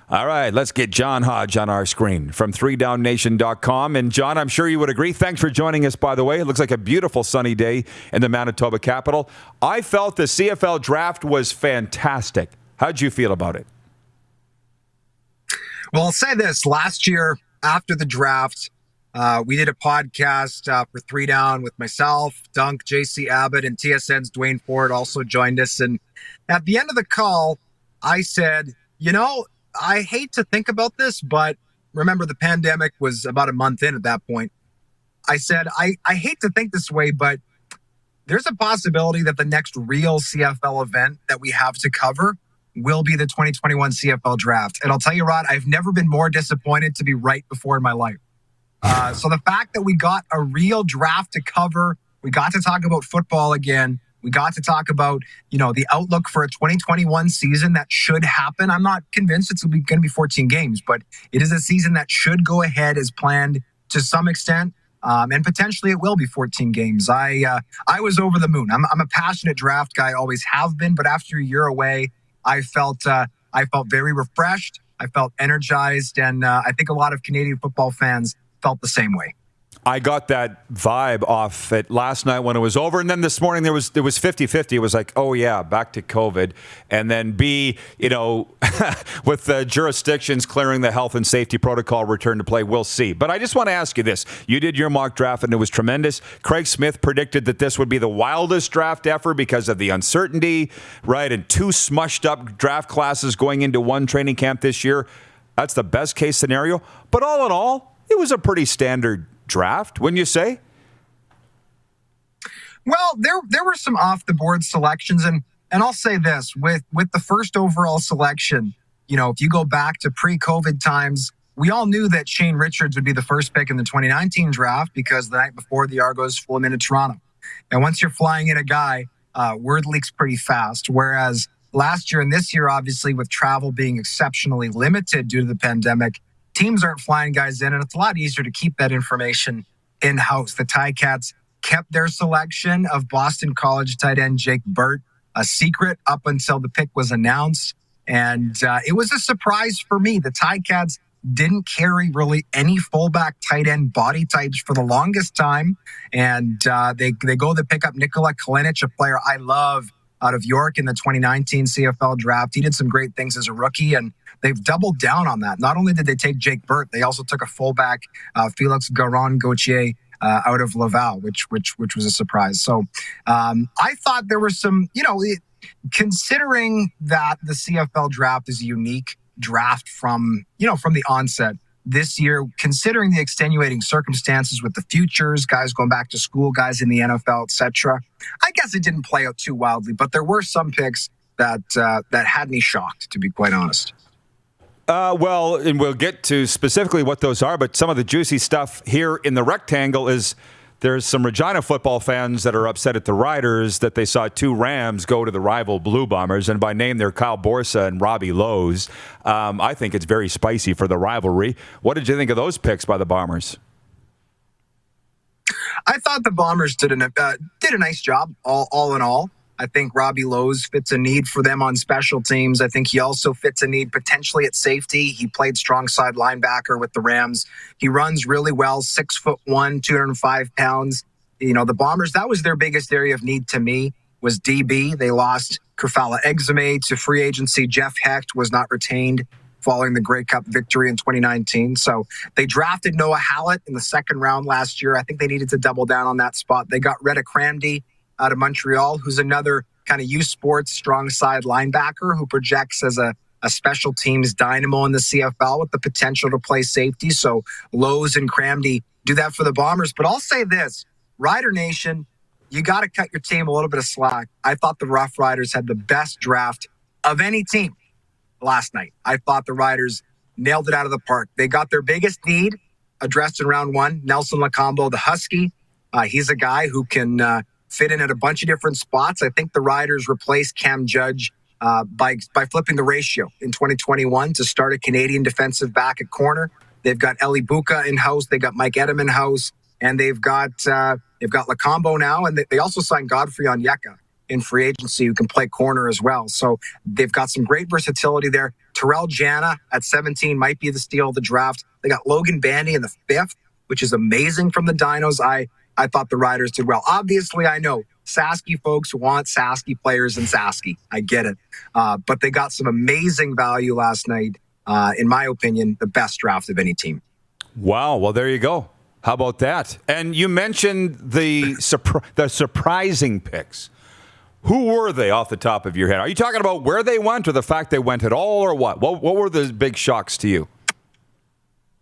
All right, let's get John Hodge on our screen from 3downnation.com. And John, I'm sure you would agree. Thanks for joining us, by the way. It looks like a beautiful sunny day in the Manitoba capital. I felt the CFL Draft was fantastic. How'd you feel about it? Well, I'll say this. Last year, after the draft, we did a podcast for 3 Down with myself, Dunk, JC Abbott, and TSN's Dwayne Ford also joined us. And at the end of the call, I said, I hate to think about this, but remember the pandemic was about a month in at that point. I said, I hate to think this way, but there's a possibility that the next real CFL event that we have to cover will be the 2021 CFL Draft. And I'll tell you, Rod, I've never been more disappointed to be right before in my life. So the fact that we got a real draft to cover, we got to talk about football again, we got to talk about, the outlook for a 2021 season that should happen. I'm not convinced it's going to be 14 games, but it is a season that should go ahead as planned to some extent. And potentially it will be 14 games. I was over the moon. I'm a passionate draft guy, always have been, but after a year away, I felt very refreshed. I felt energized, and I think a lot of Canadian football fans felt the same way. I got that vibe off it last night when it was over. And then this morning, it was 50-50. It was like, oh, yeah, back to COVID. And then B, with the jurisdictions clearing the health and safety protocol return to play, we'll see. But I just want to ask you this. You did your mock draft, and it was tremendous. Craig Smith predicted that this would be the wildest draft ever because of the uncertainty, right? And 2 smushed up draft classes going into one training camp this year. That's the best case scenario. But all in all, it was a pretty standard draft, wouldn't you say? Well, there were some off the board selections, and I'll say this, with the first overall selection, if you go back to pre-COVID times, we all knew that Shane Richards would be the first pick in the 2019 draft because the night before the Argos flew him into Toronto. And once you're flying in a guy, word leaks pretty fast. Whereas last year and this year, obviously, with travel being exceptionally limited due to the pandemic, teams aren't flying guys in, and it's a lot easier to keep that information in-house. The Ticats kept their selection of Boston College tight end Jake Burt a secret up until the pick was announced, and it was a surprise for me. The Ticats didn't carry really any fullback tight end body types for the longest time, and they go to pick up Nikola Kalinic, a player I love out of York in the 2019 CFL Draft. He did some great things as a rookie, and they've doubled down on that. Not only did they take Jake Burt, they also took a fullback, Felix Garon-Gauthier, out of Laval, which was a surprise. So I thought there were some, considering that the CFL Draft is a unique draft from the onset this year, considering the extenuating circumstances with the futures, guys going back to school, guys in the NFL, etc. I guess it didn't play out too wildly, but there were some picks that had me shocked, to be quite honest. Well, and we'll get to specifically what those are, but some of the juicy stuff here in the rectangle is there's some Regina football fans that are upset at the Riders that they saw 2 Rams go to the rival Blue Bombers, and by name they're Kyle Borsa and Robbie Lowe's. I think it's very spicy for the rivalry. What did you think of those picks by the Bombers? I thought the Bombers did a nice job, all in all. I think Robbie Lowe's fits a need for them on special teams. I think he also fits a need potentially at safety. He played strong side linebacker with the Rams. He runs really well, 6'1", 205 pounds. The Bombers, that was their biggest area of need to me, was DB. They lost Kerfala Exume to free agency. Jeff Hecht was not retained following the Grey Cup victory in 2019. So they drafted Noah Hallett in the second round last year. I think they needed to double down on that spot. They got Retta Cramdy out of Montreal, who's another kind of youth sports strong side linebacker who projects as a special teams dynamo in the CFL with the potential to play safety. So Lowe's and Cramdy do that for the Bombers. But I'll say this, Rider Nation, you got to cut your team a little bit of slack. I thought the Roughriders had the best draft of any team last night. I thought the Riders nailed it out of the park. They got their biggest need addressed in round 1, Nelson Lacombo, the Husky. He's a guy who can fit in at a bunch of different spots. I think the Riders replaced Cam Judge by flipping the ratio in 2021 to start a Canadian defensive back at corner. They've got Eli Buka in-house. They got Mike Edem in-house. And they've got Lacombo now. And they also signed Godfrey Onyeka in free agency who can play corner as well. So they've got some great versatility there. Terrell Jana at 17 might be the steal of the draft. They got Logan Bandy in the 5th, which is amazing from the Dinos. I thought the Riders did well. Obviously, I know Sasky folks want Sasky players in Sasky. I get it. But they got some amazing value last night. In my opinion, the best draft of any team. Wow. Well, there you go. How about that? And you mentioned the surprising picks. Who were they off the top of your head? Are you talking about where they went or the fact they went at all or what? What were the big shocks to you?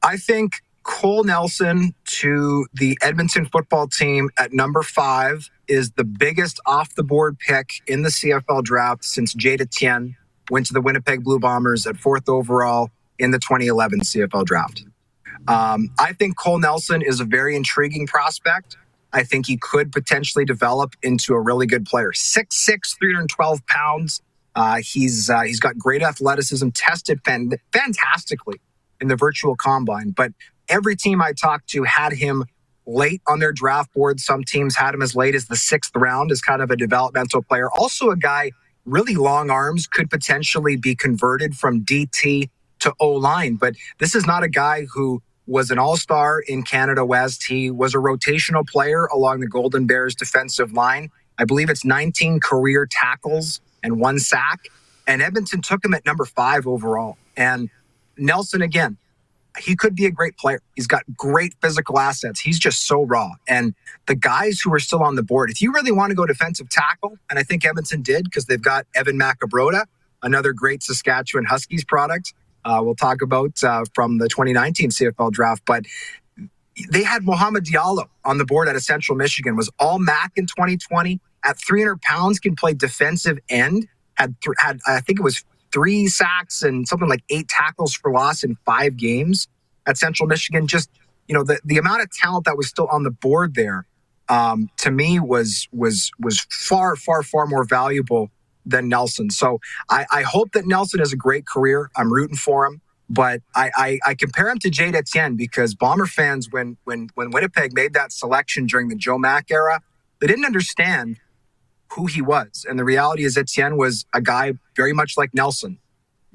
I think Cole Nelson to the Edmonton football team at number 5 is the biggest off-the-board pick in the CFL draft since Jade Etienne went to the Winnipeg Blue Bombers at 4th overall in the 2011 CFL draft. I think Cole Nelson is a very intriguing prospect. I think he could potentially develop into a really good player. 6'6", 312 pounds. He's got great athleticism, tested fantastically in the virtual combine. But every team I talked to had him late on their draft board. Some teams had him as late as the 6th round as kind of a developmental player. Also a guy, really long arms, could potentially be converted from DT to O-line. But this is not a guy who was an all-star in Canada West. He was a rotational player along the Golden Bears defensive line. I believe it's 19 career tackles and 1 sack. And Edmonton took him at number 5 overall. And Nelson, again, he could be a great player. He's got great physical assets. He's just so raw. And the guys who are still on the board, if you really want to go defensive tackle, and I think Edmonton did because they've got Evan Macabroda, another great Saskatchewan Huskies product, we'll talk about from the 2019 CFL draft. But they had Mohamed Diallo on the board out of Central Michigan, was all MAC in 2020. At 300 pounds, can play defensive end. Had I think it was 3 sacks and something like 8 tackles for loss in 5 games at Central Michigan. Just, the amount of talent that was still on the board there, to me was far, far, far more valuable than Nelson. So I hope that Nelson has a great career. I'm rooting for him. But I compare him to Jade Etienne because Bomber fans, when Winnipeg made that selection during the Joe Mack era, they didn't understand who he was. And the reality is Etienne was a guy very much like Nelson.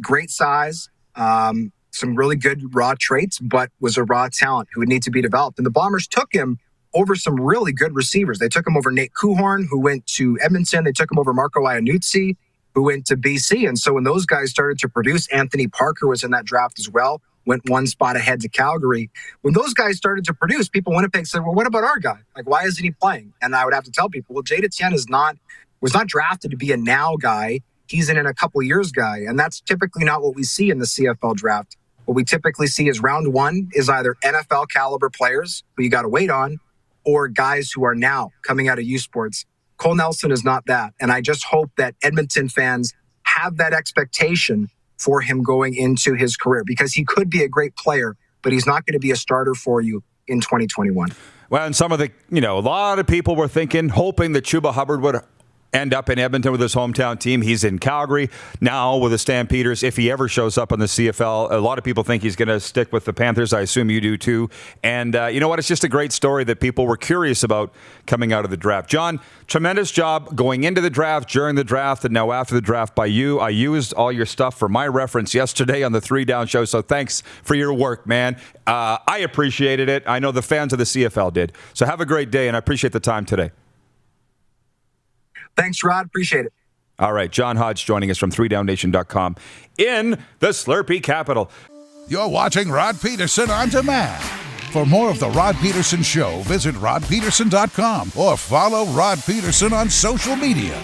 Great size, some really good raw traits, but was a raw talent who would need to be developed. And the Bombers took him over some really good receivers. They took him over Nate Kuhorn, who went to Edmonton. They took him over Marco Iannuzzi, who went to BC. And so when those guys started to produce, Anthony Parker was in that draft as well, went 1 spot ahead to Calgary. When those guys started to produce, people in Winnipeg said, well, what about our guy? Like, why isn't he playing? And I would have to tell people, well, Jade Etienne was not drafted to be a now guy. He's in a couple years guy. And that's typically not what we see in the CFL draft. What we typically see is round 1 is either NFL caliber players who you got to wait on, or guys who are now coming out of U Sports. Cole Nelson is not that. And I just hope that Edmonton fans have that expectation for him going into his career, because he could be a great player, but he's not going to be a starter for you in 2021. Well, and some of the, a lot of people were hoping that Chuba Hubbard would end up in Edmonton with his hometown team. He's in Calgary now with the Stampeders. If he ever shows up on the CFL, a lot of people think he's going to stick with the Panthers. I assume you do too. And you know what? It's just a great story that people were curious about coming out of the draft. John, tremendous job going into the draft, during the draft, and now after the draft by you. I used all your stuff for my reference yesterday on the 3 Down Show, so thanks for your work, man. I appreciated it. I know the fans of the CFL did. So have a great day, and I appreciate the time today. Thanks, Rod. Appreciate it. All right. John Hodge joining us from 3downnation.com in the Slurpee capital. You're watching Rod Pedersen On Demand. For more of The Rod Pedersen Show, visit rodpedersen.com or follow Rod Pedersen on social media.